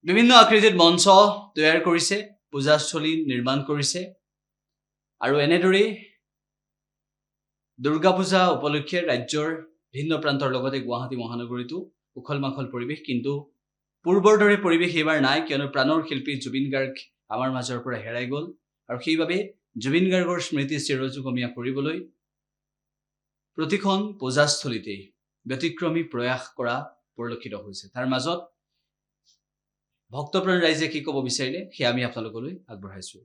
বিভিন্ন আকৃতিত মঞ্চ তৈয়াৰ কৰিছে, পূজাস্থলী নিৰ্মাণ কৰিছে আৰু এনেদৰেই দুৰ্গা পূজা উপলক্ষে ৰাজ্যৰ ভিন্ন প্ৰান্তৰ লগতে গুৱাহাটী মহানগৰীতো উখল মাখল পৰিৱেশ, কিন্তু পূৰ্বৰ দৰে পৰিৱেশ এইবাৰ নাই, কিয়নো প্ৰাণৰ শিল্পী জুবিন গাৰ্গ আমাৰ মাজৰ পৰা হেৰাই গ'ল আৰু সেইবাবে জুবিন গাৰ্গৰ স্মৃতি চিৰযুগমীয়া কৰিবলৈ প্ৰতিখন পূজাস্থলীতেই ব্যতিক্ৰমী প্ৰয়াস কৰা পৰিলক্ষিত হৈছে। তাৰ মাজত ভক্তপ্ৰাণ ৰাইজে কি ক'ব বিচাৰিলে সেয়া আমি আপোনালোকলৈ আগবঢ়াইছো।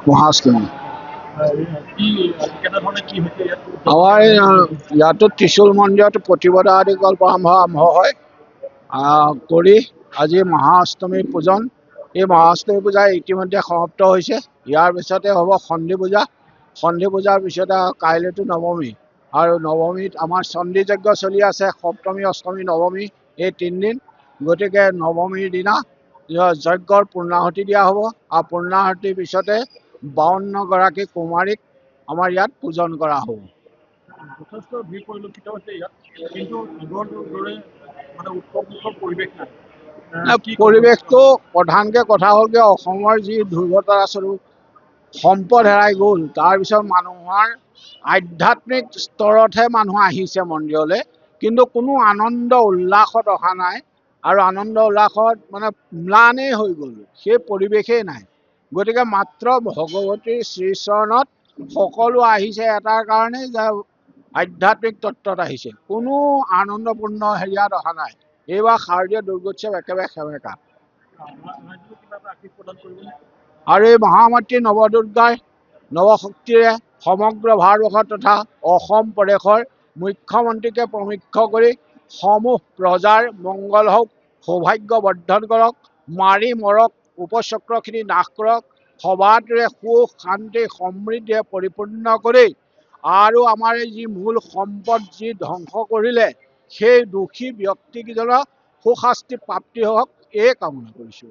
মহাষ্টমী আমাৰ ইয়াতো ত্ৰিশূল মন্দিৰত প্ৰতিপদা আদি কল্প আৰম্ভ হয় কৰি আজি মহাষ্টমী পূজন। এই মহাষ্টমী পূজা ইতিমধ্যে সমাপ্ত হৈছে। ইয়াৰ পিছতে হ'ব সন্ধি পূজা। সন্ধি পূজাৰ পিছতে কাইলৈতো নৱমী, আৰু নৱমীত আমাৰ চণ্ডী যজ্ঞ চলি আছে। সপ্তমী, অষ্টমী, নৱমী এই 3 দিন। গতিকে নৱমীৰ দিনা যজ্ঞৰ পূৰ্ণাহুতি দিয়া হ'ব আৰু পূৰ্ণাহুতিৰ পিছতে 52গৰাকী কুমাৰীক আমাৰ ইয়াত পূজন কৰা হ'ব। যথেষ্ট ভিৰ পৰিলক্ষিত হৈছে ইয়াত, কিন্তু আগৰ দৰে মানে উৎসৱ পৰিৱেশ নাই। পৰিৱেশটো প্ৰধানকৈ কথা হ'ল কি, অসমৰ যি ধ্ৰুৱতাৰা স্বৰূপ সম্পদ হেৰাই গ'ল, তাৰপিছত মানুহৰ আধ্যাত্মিক স্তৰতহে মানুহ আহিছে মন্দিৰলৈ, কিন্তু কোনো আনন্দ উল্লাসত অহা নাই। আৰু আনন্দ উল্লাসত মানে ম্লানেই হৈ গ'ল, সেই পৰিৱেশেই নাই। গতিকে মাত্ৰ ভগৱতীৰ শ্ৰীচৰণত সকলো আহিছে এটাৰ কাৰণেই যে আধ্যাত্মিক তত্ত্বত আহিছে, কোনো আনন্দপূৰ্ণ হেৰিয়াত অহা নাই। এইবাৰ শাৰদীয় দুৰ্গোৎসৱ একেবাৰে সেমেকা। আৰু এই মহামাতৃ নৱদুৰ্গাৰ নৱশক্তিৰে সমগ্ৰ ভাৰতবৰ্ষ তথা অসম প্ৰদেশৰ মুখ্যমন্ত্ৰীকে প্ৰমুখ্য কৰি সমূহ প্ৰজাৰ মংগল হওক, সৌভাগ্য বৰ্ধন কৰক, মাৰি মৰক, উপচক্ৰখিনি নাশ কৰক, সবাটোৰে সুখ শান্তি সমৃদ্ধিয়ে পৰিপূৰ্ণ কৰি আৰু আমাৰ যি মূল সম্পদ যি ধ্বংস কৰিলে সেই দোষী ব্যক্তিকেইজনক সুশাস্তি প্ৰাপ্তি হওক, এই কামনা কৰিছোঁ।